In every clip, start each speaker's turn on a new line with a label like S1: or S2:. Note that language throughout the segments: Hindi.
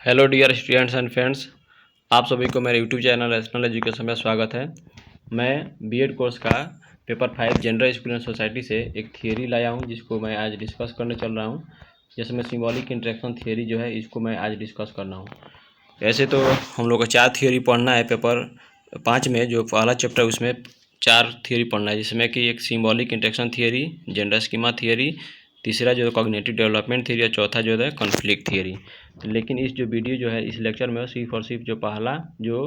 S1: Hello dear students and friends, आप सभी को मेरे यूट्यूब चैनल नेशनल एजुकेशन में स्वागत है। मैं बीएड कोर्स का पेपर 5 जनरल स्टूडेंट सोसाइटी से एक थियरी लाया हूं, जिसको मैं आज डिस्कस करने चल रहा हूं। जैसे मैं सिंबॉलिक इंटरेक्शन थियरी जो है इसको मैं आज डिस्कस करना हूं। ऐसे तो हम लोग को 4 थियरी पढ़ना है पेपर 5 में। जो पहला चैप्टर उसमें 4 थियरी पढ़ना है, जिसमें कि एक symbolic interaction theory, gender schema theory, तीसरा जो है कॉग्निटिव डेवलपमेंट थियरी और चौथा जो है कॉन्फ्लिक्ट थियरी। लेकिन इस जो वीडियो जो है इस लेक्चर में सिर्फ और सिर्फ जो पहला जो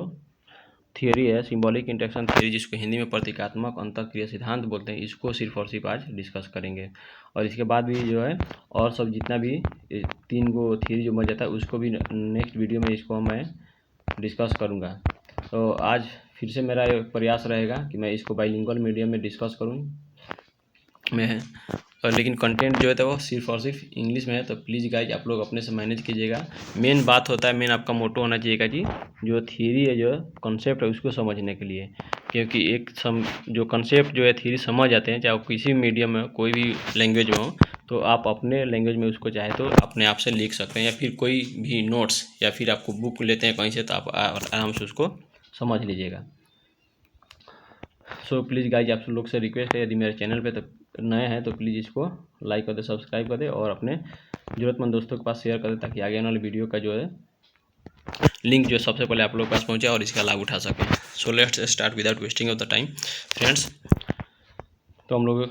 S1: थियरी है सिंबॉलिक इंटरेक्शन थियरी, जिसको हिंदी में प्रतीकात्मक अंतःक्रिया सिद्धांत बोलते हैं, इसको सिर्फ और सिर्फ आज डिस्कस करेंगे। और इसके बाद भी जो है और सब जितना भी 3 गो थियरी जो बच जाता है उसको भी नेक्स्ट वीडियो में इसको मैं डिस्कस करूँगा। तो आज फिर से मेरा प्रयास रहेगा कि मैं इसको बाइलिंगुअल मीडियम में डिस्कस करूँ मैं, और लेकिन कंटेंट जो है तो वो सिर्फ और सिर्फ इंग्लिश में है। तो प्लीज़ गाइज आप लोग अपने से मैनेज कीजिएगा। मेन बात होता है, मेन आपका मोटो होना चाहिएगा जी, जो थियरी है जो कॉन्सेप्ट है उसको समझने के लिए। क्योंकि जो कॉन्सेप्ट जो है थियरी समझ जाते हैं, चाहे वो किसी भी मीडियम में कोई भी लैंग्वेज में हो, तो आप अपने लैंग्वेज में उसको चाहे तो अपने आप से लिख सकते हैं, या फिर कोई भी नोट्स या फिर आपको बुक लेते हैं कहीं से तो आप आराम से उसको समझ लीजिएगा। सो प्लीज़ गाइज आप लोग से रिक्वेस्ट है, यदि मेरे चैनल पे तो नए हैं तो प्लीज़ इसको लाइक कर दे, सब्सक्राइब कर दे और अपने ज़रूरतमंद दोस्तों के पास शेयर कर दे, ताकि आगे आने वाली वीडियो का जो है लिंक जो सबसे पहले आप लोग के पास पहुंचे और इसका लाभ उठा सकें। So let's start without wasting of the time friends. तो हम लोग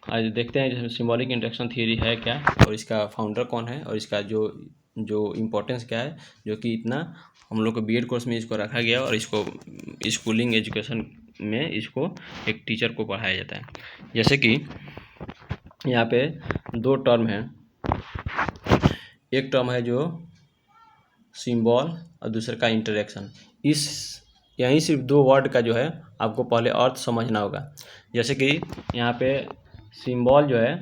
S1: आज देखते हैं जैसे सिंबॉलिक इंटरेक्शन थियरी है क्या, और इसका फाउंडर कौन है, और इसका जो इम्पोर्टेंस क्या है, जो कि इतना हम लोग को बीएड कोर्स में इसको रखा गया और इसको स्कूलिंग एजुकेशन में इसको एक टीचर को पढ़ाया जाता है। जैसे कि यहाँ पे 2 टर्म है, एक टर्म है जो सिंबल और दूसरे का इंटरेक्शन। यहीं सिर्फ 2 वर्ड का जो है आपको पहले अर्थ समझना होगा। जैसे कि यहाँ पे सिंबल जो है,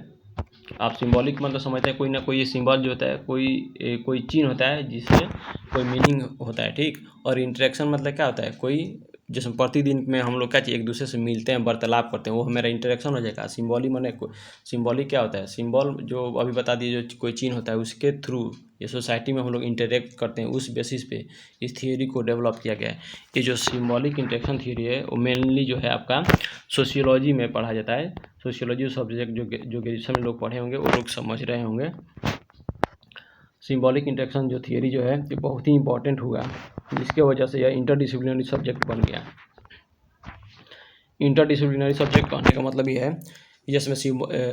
S1: आप सिंबॉलिक मतलब समझते हैं, कोई ना कोई सिंबल जो होता है, कोई चिन्ह होता है जिससे कोई मीनिंग होता है, ठीक। और इंटरेक्शन मतलब क्या होता है, कोई जैसे प्रतिदिन में हम लोग क्या चाहिए, एक दूसरे से मिलते हैं, वार्तालाप करते हैं, वो मेरा इंटरेक्शन हो जाएगा। सिंबॉलिक क्या होता है, सिंबल जो अभी बता दिए, जो कोई चिन्ह होता है उसके थ्रू ये सोसाइटी में हम लोग इंटरेक्ट करते हैं, उस बेसिस पे इस थियरी को डेवलप किया गया है। ये जो सिंबॉलिक इंटरेक्शन थियरी है वो मेनली जो है आपका सोशियोलॉजी में पढ़ा जाता है। सोशियोलॉजी सब्जेक्ट जो ग्रेजुएशन में लोग पढ़े होंगे वो लोग समझ रहे होंगे। सिंबॉलिक इंटरेक्शन जो थियरी जो है ये बहुत ही इंपॉर्टेंट हुआ, जिसके वजह से यह इंटरडिसिप्लिनरी सब्जेक्ट बन गया। इंटरडिसिप्लिनरी सब्जेक्ट कहने का मतलब ये है, जिसमें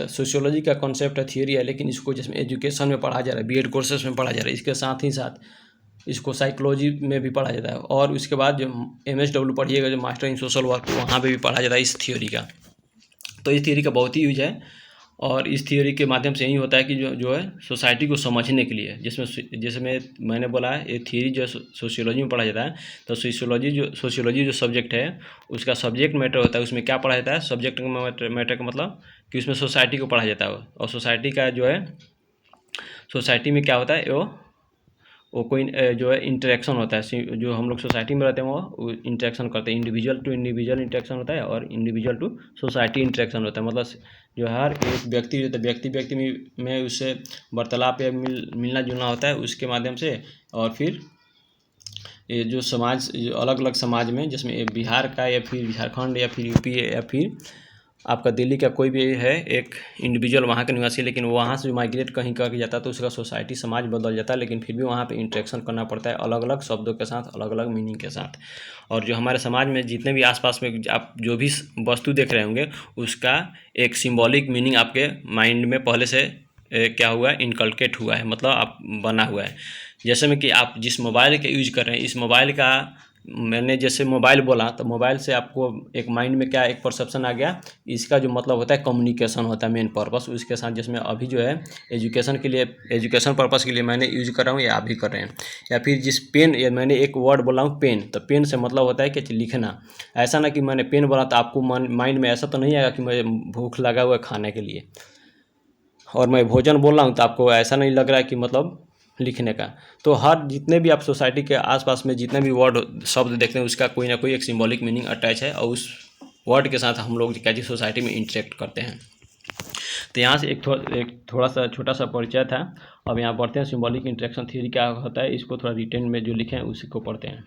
S1: सोशियोलॉजी का कॉन्सेप्ट है, थियरी है, लेकिन इसको जिसमें एजुकेशन में पढ़ा जा रहा है, बीएड कोर्सेज में पढ़ा जा रहा है, इसके साथ ही साथ इसको साइकोलॉजी में भी पढ़ा जाता है। और उसके बाद जो MSW पढ़िएगा, जो मास्टर इन सोशल वर्क, वहाँ पे भी पढ़ा जाता है इस थियरी का। तो इस थियरी का बहुत ही यूज है, और इस थियरी के माध्यम से यही होता है कि जो है सोसाइटी को समझने के लिए, जिसमें मैंने बोला है ये थियरी जो सोशियोलॉजी में पढ़ा जाता है। तो सोशियोलॉजी जो सब्जेक्ट है उसका सब्जेक्ट मैटर होता है, उसमें क्या पढ़ा जाता है, सब्जेक्ट मैटर का मतलब कि उसमें सोसाइटी को पढ़ा जाता है। और सोसाइटी का जो है, सोसाइटी में क्या होता है, वो कोई जो है इंटरेक्शन होता है। जो हम लोग सोसाइटी में रहते हैं वो इंटरेक्शन करते हैं, इंडिविजुअल टू इंडिविजुअल इंटरेक्शन होता है और इंडिविजुअल टू सोसाइटी इंटरेक्शन होता है। मतलब जो हर एक व्यक्ति जो व्यक्ति में उससे वार्तालाप या मिलना जुलना होता है उसके माध्यम से। और फिर ये जो समाज, जो अलग अलग समाज में, जिसमें बिहार का या फिर झारखंड या फिर यूपी या फिर आपका दिल्ली का कोई भी है एक इंडिविजुअल वहाँ का निवासी, लेकिन वहाँ से माइग्रेट कहीं करके जाता है तो उसका सोसाइटी समाज बदल जाता है, लेकिन फिर भी वहाँ पे इंटरेक्शन करना पड़ता है अलग अलग शब्दों के साथ, अलग अलग मीनिंग के साथ। और जो हमारे समाज में जितने भी आसपास में आप जो भी वस्तु देख रहे होंगे उसका एक सिंबॉलिक मीनिंग आपके माइंड में पहले से क्या हुआ है, इनकलकेट हुआ है, मतलब आप बना हुआ है। जैसे में कि आप जिस मोबाइल का यूज कर रहे हैं, इस मोबाइल का मैंने जैसे मोबाइल बोला तो मोबाइल से आपको एक माइंड में क्या एक परसेप्शन आ गया, इसका जो मतलब होता है कम्युनिकेशन होता है मेन पर्पस उसके साथ। जिसमें अभी जो है एजुकेशन के लिए, एजुकेशन पर्पस के लिए मैंने यूज कर रहा हूँ या आप भी कर रहे हैं। या फिर जिस पेन, या मैंने एक वर्ड बोला हूँ पेन, तो पेन से मतलब होता है कि लिखना। ऐसा ना कि मैंने पेन बोला तो आपको माइंड में ऐसा तो नहीं आएगा कि मुझे भूख लगा हुआ है खाने के लिए, और मैं भोजन बोल रहा हूँ तो आपको ऐसा नहीं लग रहा है कि मतलब लिखने का। तो हर जितने भी आप सोसाइटी के आसपास में जितने भी वर्ड शब्द देखते हैं उसका कोई ना कोई एक सिंबॉलिक मीनिंग अटैच है, और उस वर्ड के साथ हम लोग क्या चीज़ सोसाइटी में इंटरेक्ट करते हैं। तो यहाँ से एक थोड़ा सा छोटा सा परिचय था। अब यहाँ पढ़ते हैं सिंबॉलिक इंटरेक्शन थ्योरी क्या होता है, इसको थोड़ा रिटेन में जो लिखे हैं उसी को पढ़ते हैं।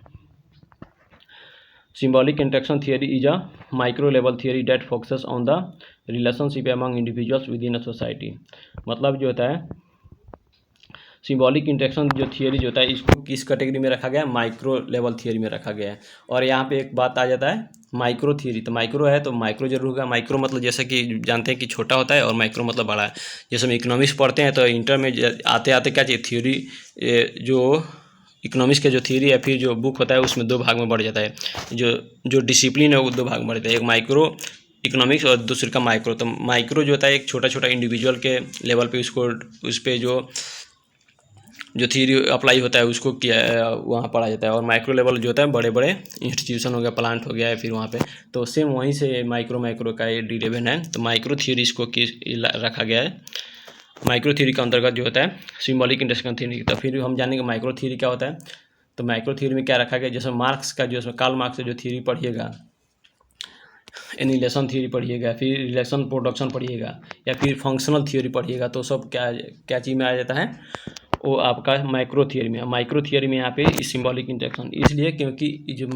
S1: Symbolic interaction theory is a micro level theory that focuses on the relationship among individuals within a society। मतलब जो होता है सिंबॉलिक इंटरेक्शन जो थियरी जो होता है इसको किस कैटेगरी में रखा गया है, माइक्रो लेवल थियरी में रखा गया है। और यहाँ पे एक बात आ जाता है माइक्रो थियरी, तो माइक्रो है तो माइक्रो जरूर होगा। माइक्रो मतलब जैसे कि जानते हैं कि छोटा होता है और माइक्रो मतलब बड़ा है। जैसे हम इकोनॉमिक्स पढ़ते हैं तो इंटर में आते आते क्या चाहिए थ्योरी, जो इकोनॉमिक्स के जो थ्योरी या फिर जो बुक होता है उसमें दो भाग में बढ़ जाता है। जो डिसिप्लिन है वो दो भाग में बढ़ जाता है, एक माइक्रो इकोनॉमिक्स और दूसरे का माइक्रो। तो माइक्रो जो होता है एक छोटा छोटा इंडिविजुअल के लेवल पे उसको उस पर जो थ्योरी अप्लाई होता है उसको किया वहाँ पढ़ा जाता है। और माइक्रो लेवल जो होता है बड़े बड़े इंस्टीट्यूशन हो गया, प्लांट हो गया है फिर वहाँ पे, तो सेम वहीं से माइक्रो का ये डिरेवन है। तो माइक्रो थ्योरी इसको रखा गया है। माइक्रो थ्योरी के अंतर्गत जो होता है सिंबॉलिक इंटरेक्शन थ्योरी। तो फिर हम जानेंगे माइक्रो थ्योरी क्या होता है। तो माइक्रो थ्योरी में क्या रखा गया, जैसे मार्क्स का जो कार्ल मार्क्स से जो थ्योरी पढ़िएगा, एनिलेशन थ्योरी पढ़िएगा, फिर रिलेशन प्रोडक्शन पढ़िएगा या फिर फंक्शनल थ्योरी पढ़िएगा, तो सब क्या चीज़ में आ जाता है, वो आपका माइक्रो थियरी में। माइक्रो थियरी में यहाँ पे सिंबॉलिक इंटरेक्शन इसलिए क्योंकि जो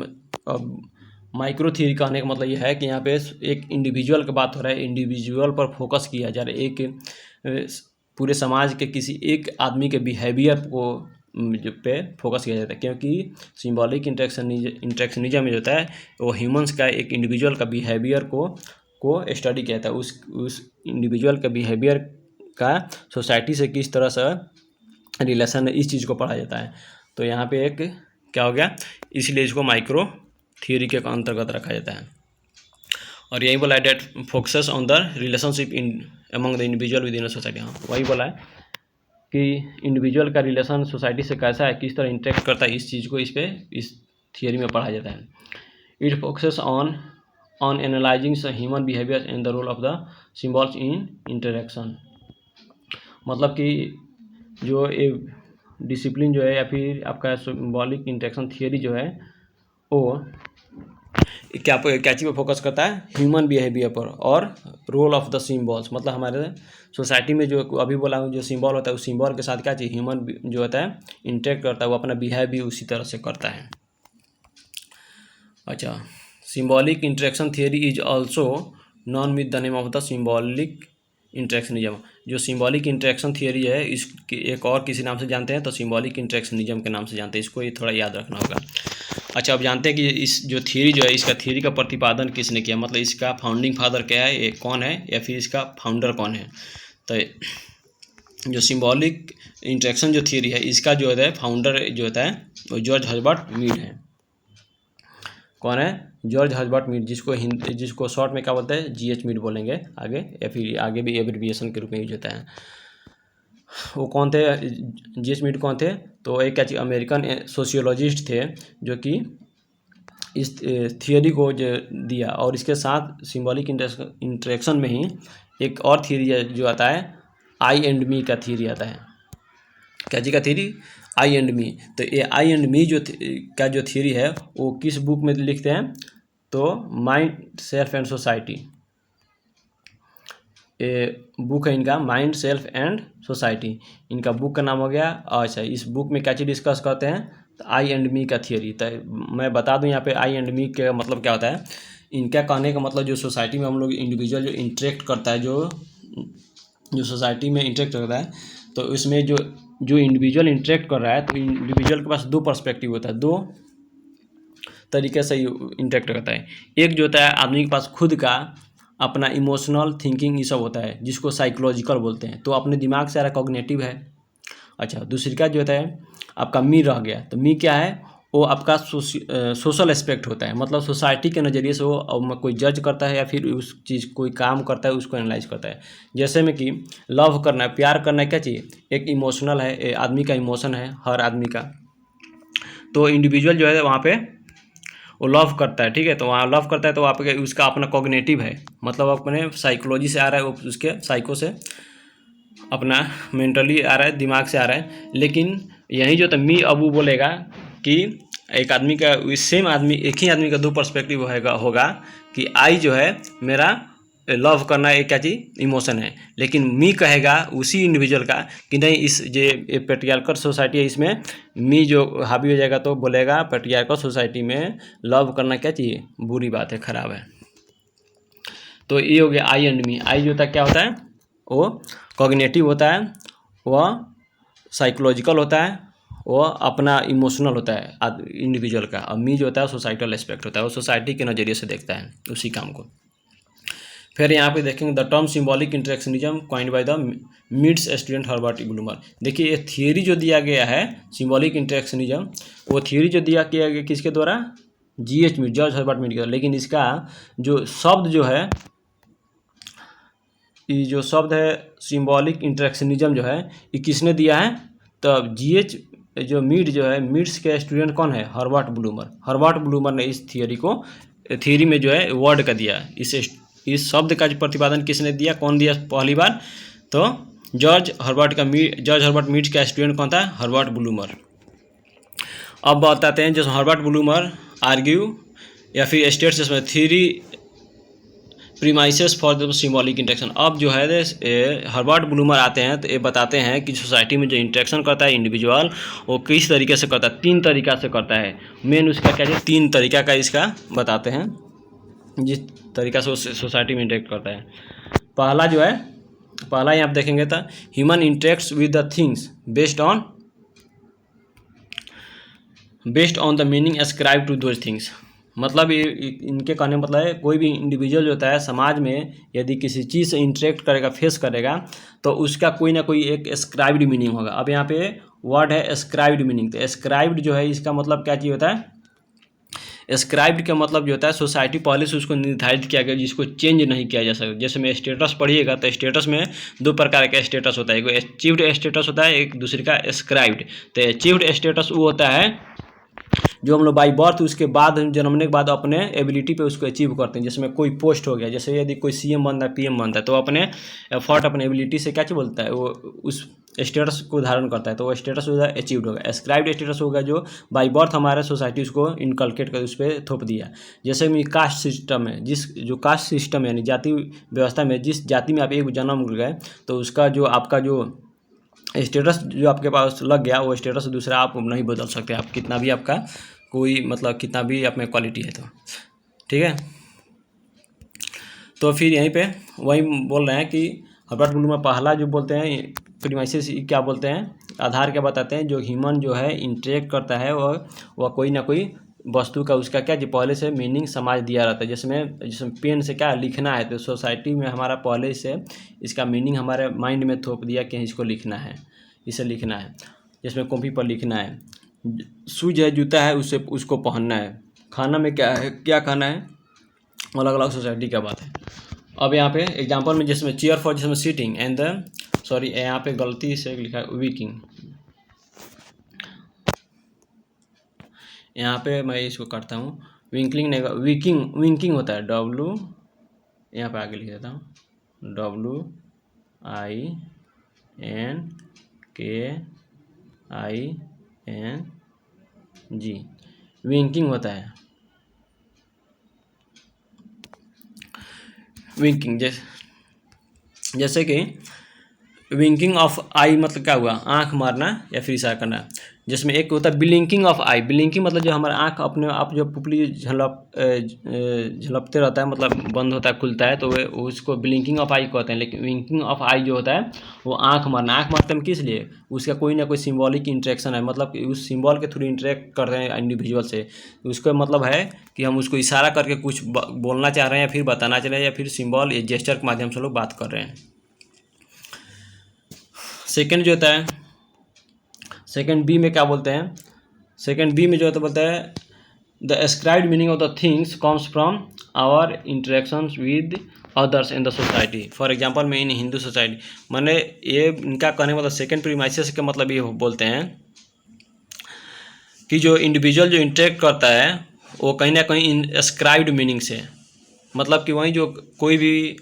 S1: माइक्रो थियरी कहने का मतलब ये है कि यहाँ पे एक इंडिविजुअल की बात हो रहा है, इंडिविजुअल पर फोकस किया जा रहा है, एक पूरे समाज के किसी एक आदमी के बिहेवियर को पे फोकस किया जाता है। क्योंकि सिंबॉलिक इंटरेक्शनिज्म में जो होता है वो ह्यूमंस का एक इंडिविजुअल का बिहेवियर को स्टडी किया जाता है। उस इंडिविजुअल के बिहेवियर का सोसाइटी से किस तरह से रिलेशन है, इस चीज़ को पढ़ा जाता है। तो यहाँ पे एक क्या हो गया, इसलिए इसको माइक्रो थियरी के अंतर्गत रखा जाता है। और यही बोला है that focuses on the relationship in among the individual within a society. हाँ वही बोला है कि इंडिविजुअल का रिलेशन सोसाइटी से कैसा है, किस तरह इंटरेक्ट करता है, इस चीज़ को इस थियरी में पढ़ा जाता है। It focuses on analysing human behaviour and the role of the symbols in interaction. मतलब कि जो एक डिसिप्लिन जो है या फिर आपका सिंबॉलिक इंटरेक्शन थियरी जो है वो क्या चीज़ पर फोकस करता है, ह्यूमन बिहेवियर पर और रोल ऑफ द सिम्बॉल्स। मतलब हमारे सोसाइटी में जो अभी बोला हूँ जो सिम्बॉल होता है उस सिम्बॉल के साथ क्या चीज़ ह्यूमन जो होता है इंटरेक्ट करता है, वो अपना बिहेव भी उसी तरह से करता है। अच्छा, symbolic interaction theory is also non with the name of the symbolic interactionism. जो सिंबॉलिक इंटरेक्शन थियरी है इसके एक और किसी नाम से जानते हैं, तो सिंबॉलिक इंटरेक्शनिज्म के नाम से जानते हैं। इसको ये थोड़ा याद रखना होगा। अच्छा, अब जानते हैं कि इस जो थियरी जो है इसका थियरी का प्रतिपादन किसने किया, मतलब इसका फाउंडिंग फादर क्या है, ये कौन है, या फिर इसका फाउंडर कौन है। तो जो सिंबॉलिक इंटरेक्शन जो थियरी है इसका जो है फाउंडर जो होता है वो जॉर्ज हर्बर्ट मीड है। कौन है, जॉर्ज हर्बर्ट मीड, जिसको शॉर्ट में क्या बोलते हैं GH मीड बोलेंगे आगे, या फिर आगे भी एब्रिविएशन के रूप में यूज होता है। वो कौन थे, GH मीड कौन थे, तो एक क्या चीज़ अमेरिकन सोशियोलॉजिस्ट थे जो कि इस थियरी को जो दिया। और इसके साथ सिंबॉलिक इंटरेक्शन में ही एक और थियरी जो आता है आई एंड मी का थियरी आता है। क्या जी का थियरी, आई एंड मी। तो ये आई एंड मी का जो थियरी है वो किस बुक में लिखते हैं, तो माइंड सेल्फ एंड सोसाइटी। ये बुक है इनका, माइंड सेल्फ एंड सोसाइटी, इनका बुक का नाम हो गया। अच्छा, इस बुक में क्या चीज़ डिस्कस करते हैं, तो आई एंड मी का थियरी। तो मैं बता दूं यहाँ पे आई एंड मी का मतलब क्या होता है। इनका कहने का मतलब जो सोसाइटी में हम लोग इंडिविजुअल जो इंटरेक्ट करता है, जो सोसाइटी में इंटरेक्ट करता है, तो इसमें जो इंडिविजुअल इंटरेक्ट कर रहा है, तो इंडिविजुअल के पास दो पर्सपेक्टिव होता है, दो तरीके से इंटरेक्ट करता है। एक जो होता है आदमी के पास खुद का अपना इमोशनल थिंकिंग ये सब होता है, जिसको साइकोलॉजिकल बोलते हैं, तो अपने दिमाग से आ रहा कॉग्निटिव है। अच्छा, दूसरी का जो होता है आपका मी रह गया। तो मी क्या है, वो आपका सोशल एस्पेक्ट होता है, मतलब सोसाइटी के नज़रिए से वो कोई जज करता है या फिर उस चीज़ कोई काम करता है उसको एनालाइज करता है। जैसे में कि लव करना है, प्यार करना है, क्या चाहिए, एक इमोशनल है, आदमी का इमोशन है हर आदमी का। तो इंडिविजुअल जो है वहाँ पे वो लव करता है, ठीक है, तो वहाँ लव करता है तो वहाँ पे उसका अपना कॉग्निटिव है, मतलब अपने साइकोलॉजी से आ रहा है, वो उसके साइको से अपना मेंटली आ रहा है, दिमाग से आ रहा है। लेकिन यही जो मी अब वो बोलेगा कि एक आदमी का सेम आदमी, एक ही आदमी का दो पर्सपेक्टिव होगा कि आई जो है मेरा लव करना एक क्या चीज़ इमोशन है, लेकिन मी कहेगा उसी इंडिविजुअल का कि नहीं इस जो पेट्रियार्कल सोसाइटी है इसमें मी जो हावी हो जाएगा तो बोलेगा पेट्रियार्कल सोसाइटी में लव करना क्या चाहिए, बुरी बात है, खराब है। तो ये हो गया आई एंड मी। आई जो होता है क्या होता है, वो कॉग्निटिव होता है, वह साइकोलॉजिकल होता है, वो अपना इमोशनल होता है इंडिविजुअल का। और मी जो होता है सोसाइटल एस्पेक्ट होता है, वो सोसाइटी के नज़रिए से देखता है उसी काम को। फिर यहाँ पे देखेंगे the term symbolic interactionism coined by the Mead's student Herbert Blumer. देखिए ये थियरी जो दिया गया है सिंबॉलिक इंटरेक्शनिज्म, वो थियरी जो किया गया किसके द्वारा, GH mid, George Herbert mid के द्वारा। लेकिन इसका जो शब्द जो है, ये जो शब्द है सिंबॉलिक इंटरेक्शनिज्म जो है, ये किसने दिया है, तो GH जो मिड जो है, मिड्स के स्टूडेंट कौन है, हर्बर्ट ब्लूमर। हर्बर्ट ब्लूमर ने इस थियरी में जो है वर्ड का दिया, इस शब्द का जो प्रतिपादन किसने दिया, कौन दिया पहली बार, तो जॉर्ज हर्बर्ट मिड का स्टूडेंट कौन था, हर्बर्ट ब्लूमर। अब बताते हैं जो हर्बर्ट ब्लूमर आर्ग्यू या फिर स्टेट्स इसमें three premises for the symbolic interaction. अब जो है हर्बर्ट ब्लूमर आते हैं तो ये बताते हैं कि सोसाइटी में जो इंटरेक्शन करता है इंडिविजुअल, वो किस तरीके से करता है, 3 तरीका से करता है। मेन उसका क्या है, 3 तरीका का इसका बताते हैं जिस तरीका से सोसाइटी में इंटरेक्ट करता है। पहला यहाँ आप देखेंगे तो human interacts with the things based on the meaning ascribe to those things. मतलब ये इनके कहने मतलब है कोई भी इंडिविजुअल जो होता है समाज में यदि किसी चीज़ से इंटरेक्ट करेगा, फेस करेगा, तो उसका कोई ना कोई एक एस्क्राइब्ड मीनिंग होगा। अब यहाँ पे वर्ड है एस्क्राइब्ड मीनिंग। तो एस्क्राइब्ड जो है इसका मतलब क्या चीज़ होता है, एस्क्राइब्ड का मतलब जो होता है सोसाइटी पहले से उसको निर्धारित किया गया जिसको चेंज नहीं किया जा सकता। जैसे में स्टेटस पढ़िएगा तो स्टेटस में 2 प्रकार का स्टेटस होता है, एक अचीव्ड स्टेटस होता है, एक दूसरे का एस्क्राइब्ड। तो अचीव्ड स्टेटस वो होता है जो हम लोग बाई बर्थ उसके बाद जन्मने के बाद अपने एबिलिटी पे उसको अचीव करते हैं। जिसमें कोई पोस्ट हो गया, जैसे यदि कोई CM बनता है, PM बनता है, तो अपने एफर्ट अपने एबिलिटी से क्या बोलता है, वो उस स्टेटस को धारण करता है, तो वो स्टेटस होगा अचीव्ड होगा। एस्क्राइब्ड स्टेटस होगा जो बाई बर्थ हमारा सोसाइटी उसको इनकलकेट कर उस पर थोप दिया। जैसे में कास्ट सिस्टम है, जो कास्ट सिस्टम यानी जाति व्यवस्था में जिस जाति में आप एक जन्म गए तो उसका जो आपका जो स्टेटस जो आपके पास लग गया, वो स्टेटस दूसरा आप नहीं बदल सकते, आप कितना भी आपका कोई मतलब कितना भी आप में क्वालिटी है तो ठीक है। तो फिर यहीं पे वही बोल रहे हैं कि हर्बर्ट ब्लूमर पहला जो बोलते हैं प्रीमाइसेस क्या बोलते हैं, आधार क्या बताते हैं, जो ह्यूमन जो है इंटरेक्ट करता है वह कोई ना कोई वस्तु का उसका क्या जो पहले से मीनिंग समाज दिया रहता है। जिसमें पेन से क्या लिखना है, तो सोसाइटी में हमारा पहले से इसका मीनिंग हमारे माइंड में थोप दिया कि इसको लिखना है, इसे लिखना है, जिसमें कॉपी पर लिखना है। शूज है, जूता है, उसको पहनना है। खाना में क्या है, क्या खाना है, अलग अलग सोसाइटी का बात है। अब यहाँ पे एग्जांपल में जिसमें चेयर फॉर जिसमें सीटिंग एंड द सॉरी यहाँ पे गलती से लिखा है वीकिंग, यहाँ पे मैं इसको करता हूँ विंकलिंग नहीं, विंकिंग होता है W, यहाँ पे आगे लिख देता हूँ WINKING, विंकिंग होता है। विंकिंग जैसे कि विंकिंग ऑफ आई मतलब क्या हुआ, आंख मारना या फिर इशारा करना। जिसमें एक होता है ब्लिंकिंग ऑफ आई। ब्लिंकिंग मतलब जो हमारा आंख अपने आप जो पुपली झलपते रहता है, मतलब बंद होता है खुलता है, तो उसको ब्लिंकिंग ऑफ आई कहते हैं। लेकिन विंकिंग ऑफ आई जो होता है वो आंख मारते हैं किस लिए, उसका कोई ना कोई सिंबॉलिक इंटरेक्शन है, मतलब उस सिंबल के थ्रू इंटरेक्ट कर रहे हैं इंडिविजुअल से। उसका मतलब है कि हम उसको इशारा करके कुछ बोलना चाह रहे हैं या फिर बताना चाह रहे हैं, या फिर सिंबल या जेस्चर के माध्यम से लोग बात कर रहे हैं। सेकेंड जो होता है, सेकेंड बी में क्या बोलते हैं, सेकेंड बी में जो होता बोलता है the ascribed meaning of the things comes from our interactions with others in the society. For example में इन हिंदू सोसाइटी, मैंने ये इनका कहने मतलब सेकेंड प्रीमाइसेस का मतलब ये बोलते हैं कि जो इंडिविजुअल जो इंटरेक्ट करता है वो कहीं ना कहीं एस्क्राइब्ड मीनिंग से, मतलब कि वहीं जो कोई भी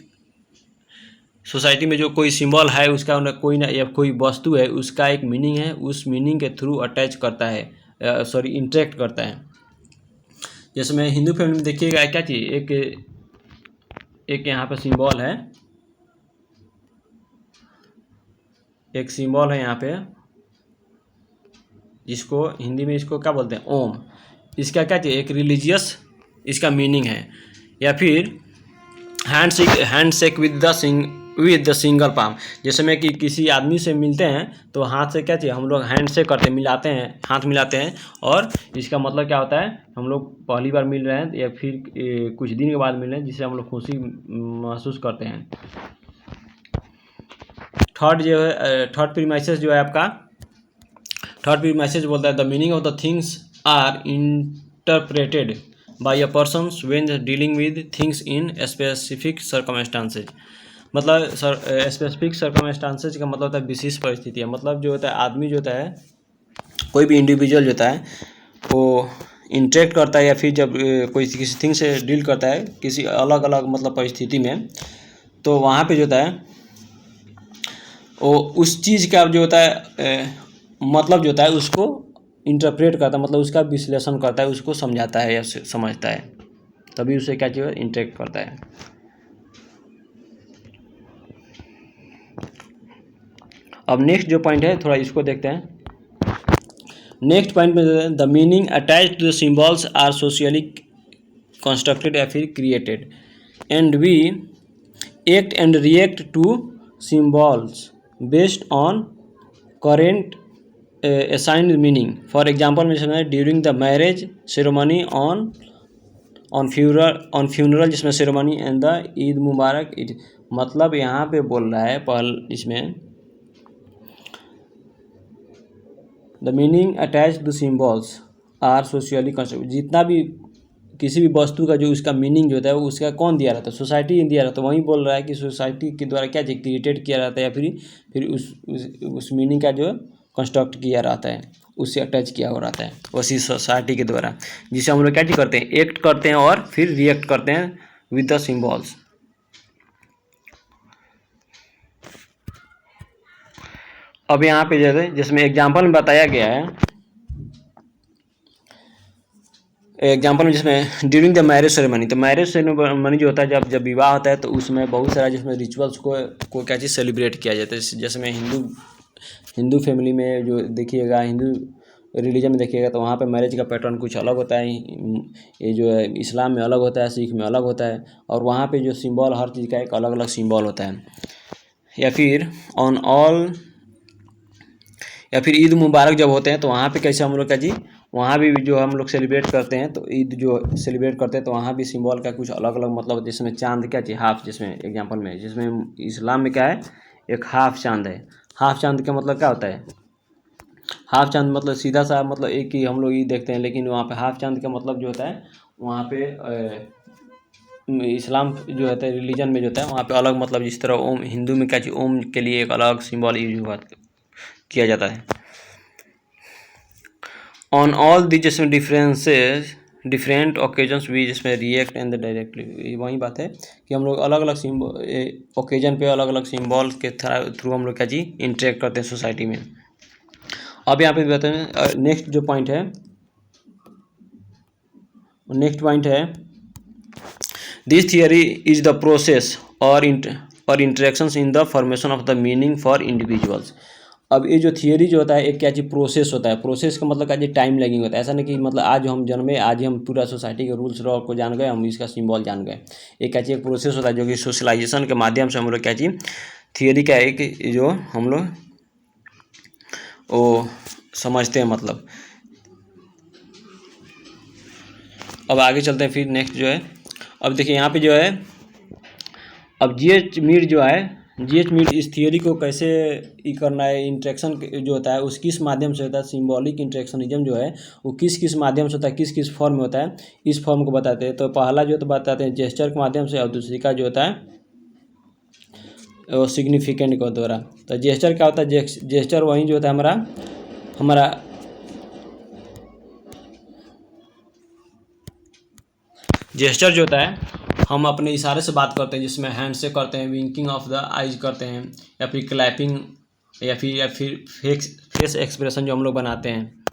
S1: सोसाइटी में जो कोई सिंबल है उसका कोई ना या कोई वस्तु है उसका एक मीनिंग है, उस मीनिंग के थ्रू अटैच करता है, इंटरेक्ट करता है। जैसे मैं हिंदू फैमिली में देखिएगा क्या चीज़, एक एक यहाँ पे सिंबल है, एक सिंबल है यहाँ पे, जिसको हिंदी में इसको क्या बोलते हैं, ओम। इसका क्या चाहिए, एक रिलीजियस इसका मीनिंग है। या फिर hand shake with the single palm, जैसे में कि किसी आदमी से मिलते हैं तो हाथ से क्या चाहिए, हम लोग हैंड शेक करते हैं, मिलाते हैं, हाथ मिलाते हैं। और इसका मतलब क्या होता है, हम लोग पहली बार मिल रहे हैं या फिर कुछ दिन के बाद मिल रहे हैं, जिससे हम लोग खुशी महसूस करते हैं। थर्ड प्रीमाइसेस जो है आपका, थर्ड प्रीमाइसेस बोलता है the meaning of the things are interpreted by a person when dealing with things in specific circumstances. मतलब स्पेसिफिक सर्कमस्टांसेज का मतलब होता है विशेष परिस्थितियाँ। मतलब जो होता है आदमी जो होता है, कोई भी इंडिविजुअल जो होता है वो इंटरेक्ट करता है या फिर जब कोई किसी थिंग से डील करता है किसी अलग अलग मतलब परिस्थिति में, तो वहाँ पे जो होता है वो उस चीज़ का जो होता है मतलब जो होता है उसको इंटरप्रेट करता है, मतलब उसका विश्लेषण करता है, उसको समझाता है या समझता है, तभी उसे क्या चाहिए, इंटरेक्ट करता है। अब नेक्स्ट जो पॉइंट है थोड़ा इसको देखते हैं। नेक्स्ट पॉइंट में the meaning attached to the symbols are socially constructed या फिर created and we act and react to symbols based on current assigned meaning. For example में during the marriage ceremony on funeral जिसमें ceremony and the Eid Mubarak Eid. मतलब यहाँ पे बोल रहा है इसमें the meaning attach to symbols are socially construct. जितना भी किसी भी वस्तु का जो उसका मीनिंग जो होता है वो उसका कौन दिया रहता है, सोसाइटी दिया रहता है। वहीं बोल रहा है कि सोसाइटी के द्वारा क्या क्रिएटेड किया रहता है या फिर उस मीनिंग का जो कंस्ट्रक्ट किया रहता है, उससे अटैच किया हो रहता है उसी सोसाइटी के द्वारा, जिसे हम लोग क्या करते हैं, एक्ट करते हैं और फिर रिएक्ट करते हैं विद द सिम्बॉल्स। अब यहाँ पे जैसे जिसमें एग्जाम्पल में बताया गया है, एग्जाम्पल में जिसमें ड्यूरिंग द मैरिज सेरेमनी, तो मैरिज सेरेमनी जो होता है जब विवाह होता है तो उसमें बहुत सारा जिसमें रिचुअल्स को क्या चीज़ सेलिब्रेट किया जाता है। जैसे में हिंदू फैमिली में जो देखिएगा, हिंदू रिलीजन में देखिएगा तो वहाँ पे मैरिज का पैटर्न कुछ अलग होता है, ये जो है इस्लाम में अलग होता है, सिख में अलग होता है, और वहाँ पे जो सिंबल हर चीज़ का एक अलग अलग सिंबल होता है। या फिर ईद मुबारक जब होते हैं तो वहाँ पे कैसे हम लोग का जी, वहाँ भी जो हम लोग सेलिब्रेट करते हैं, तो ईद जो सेलिब्रेट करते हैं तो वहाँ भी सिंबल का कुछ अलग अलग मतलब होता है। जिसमें चांद क्या चाहिए, हाफ, जिसमें एग्जांपल में जिसमें इस्लाम में क्या है, एक हाफ चांद है। हाफ चांद का मतलब क्या होता है, हाफ चांद मतलब सीधा सा मतलब एक ही हम लोग ये देखते हैं, लेकिन वहाँ पे हाफ चांद का मतलब जो होता है वहाँ पे इस्लाम जो होता है रिलीजन में जो होता है वहाँ पे अलग मतलब, जिस तरह ओम हिंदू में क्या चाहिए, ओम के लिए एक अलग सिंबल यूज किया जाता है। ऑन ऑल दी जिसमें डिफरेंट ओकेजन्स वी जिसमें रिएक्ट एंड डायरेक्टली, वही बात है कि हम लोग अलग अलग सिंबल ओकेजन पे अलग अलग सिंबल के थ्रू हम लोग क्या जी इंटरेक्ट करते हैं सोसाइटी में। अब यहाँ पे बताते हैं नेक्स्ट जो पॉइंट है, this theory is the process और interactions in the formation of the meaning for individuals. अब ये जो थियरी जो होता है एक क्या चीज़ प्रोसेस होता है। प्रोसेस का मतलब क्या जी, टाइम लैगिंग होता है। ऐसा नहीं कि मतलब आज हम जन्मे, आज ही हम पूरा सोसाइटी के रूल्स लॉ को जान गए, हम इसका सिंबल जान गए। एक क्या चीज़ एक प्रोसेस होता है जो कि सोशलाइजेशन के माध्यम से हम लोग क्या चीज़ थियरी का एक जो हम लोग वो समझते हैं मतलब। अब आगे चलते हैं फिर नेक्स्ट जो है, अब देखिए यहाँ पे जो है अब जीएच मीड इस थियरी को कैसे करना है, इंट्रैक्शन जो होता है उस किस माध्यम से होता है, सिंबॉलिक इंट्रैक्शनिज्म जो है वो किस किस माध्यम से होता है, किस किस फॉर्म में होता है, इस फॉर्म को बताते हैं। तो पहला जो तो बताते हैं जेस्चर के माध्यम से, और दूसरी का जो होता है वो सिग्निफिकेंट के द्वारा। तो जेस्चर क्या होता है, जेस्चर वही जो होता है हमारा जेस्चर जो होता है हम अपने इशारे से बात करते हैं, जिसमें हैंड से करते हैं, विंकिंग ऑफ द आइज करते हैं, या फिर क्लैपिंग, या फिर फेस एक्सप्रेशन जो हम लोग बनाते हैं,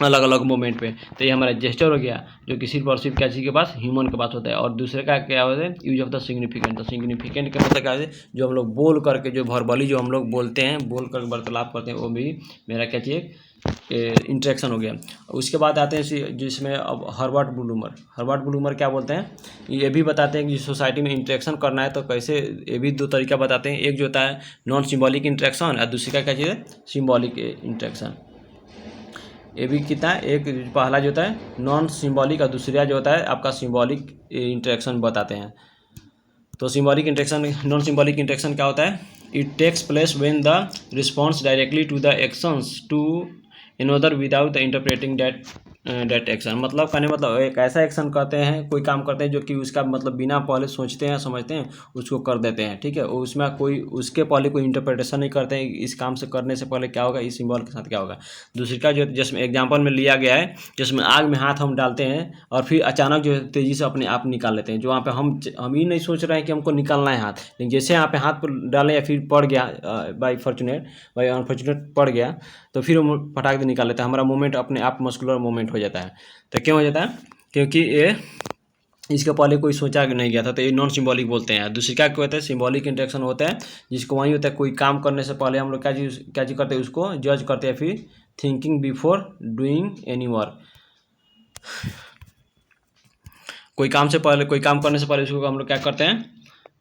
S1: अलग अलग मोमेंट पे। तो ये हमारा जेस्चर हो गया, जो कि सिर्फ और सिर्फ किसी के पास, ह्यूमन के पास होता है। और दूसरे का क्या होता है, यूज ऑफ द सिग्निफिकेंट। तो सिग्निफिकेंट का मतलब क्या है, जो हम लोग बोल करके, जो वर्बली जो हम लोग बोलते हैं, बोल कर वार्तालाप करते हैं, वो भी मेरा क्या चाहिए, इंट्रैक्शन हो गया। उसके बाद आते हैं जिसमें अब हर्बर्ट ब्लूमर क्या बोलते हैं, ये भी बताते हैं कि सोसाइटी में इंट्रैक्शन करना है तो कैसे, ये भी दो तरीका बताते हैं। एक जो होता है नॉन सिम्बॉलिक इंट्रैक्शन, और दूसरी का क्या चीज़ है, सिम्बॉलिक इंट्रैक्शन। ये भी कितना, एक पहला जो होता है नॉन सिम्बॉलिक, और दूसरा जो होता है आपका सिम्बॉलिक इंट्रैक्शन बताते हैं। तो symbolic interaction, non symbolic interaction क्या होता है, it takes place when the response directly to the actions to another without the interpreting that action. मतलब कहने मतलब एक ऐसा एक्शन करते हैं, कोई काम करते हैं जो कि उसका मतलब बिना पहले सोचते हैं समझते हैं उसको कर देते हैं, ठीक है। उसमें कोई उसके पहले कोई इंटरप्रिटेशन नहीं करते हैं, इस काम से करने से पहले क्या होगा, इस सिंबल के साथ क्या होगा। दूसरी का जो जिसमें एग्जाम्पल में लिया गया है, जिसमें आग में हाथ हम डालते हैं और फिर अचानक जो है तेज़ी से अपने आप निकाल लेते हैं, जो वहाँ पे हम ही नहीं सोच रहे हैं कि हमको निकालना है हाथ, लेकिन जैसे यहाँ पे हाथ पर डालें या फिर पड़ गया बाई अनफॉर्चुनेट पड़ गया, तो फिर हम फटाक से निकाल लेते हैं, हमारा मूवमेंट अपने आप मस्कुलर मूवमेंट हो जाता है। तो क्यों हो जाता है, क्योंकि ये इसके पहले कोई सोचा नहीं गया था, तो ये नॉन सिंबॉलिक बोलते हैं। दूसरी क्या होता है, सिंबॉलिक इंट्रैक्शन होता है, जिसको वही होता है कोई काम करने से पहले हम लोग क्या चीज़ करते हैं, उसको जज करते हैं, फिर thinking before doing any work. कोई काम करने से पहले उसको हम लोग क्या करते हैं,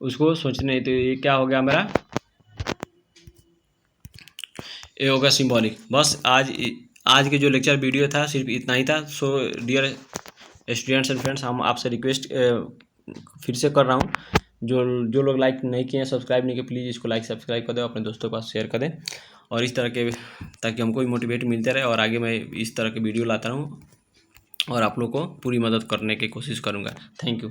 S1: उसको सोचते नहीं। तो ये क्या हो गया मेरा, ये होगा सिंबॉलिक। बस आज के जो लेक्चर वीडियो था सिर्फ इतना ही था। So dear students and friends, हम आपसे रिक्वेस्ट फिर से कर रहा हूँ, जो लोग लाइक नहीं किए हैं, सब्सक्राइब नहीं किए, प्लीज़ इसको लाइक सब्सक्राइब कर दें, अपने दोस्तों के पास शेयर कर दें, और इस तरह के, ताकि हमको भी मोटिवेट मिलते रहे, और आगे मैं इस तरह के वीडियो लाता रहूँ और आप लोग को पूरी मदद करने की कोशिश करूँगा। Thank you.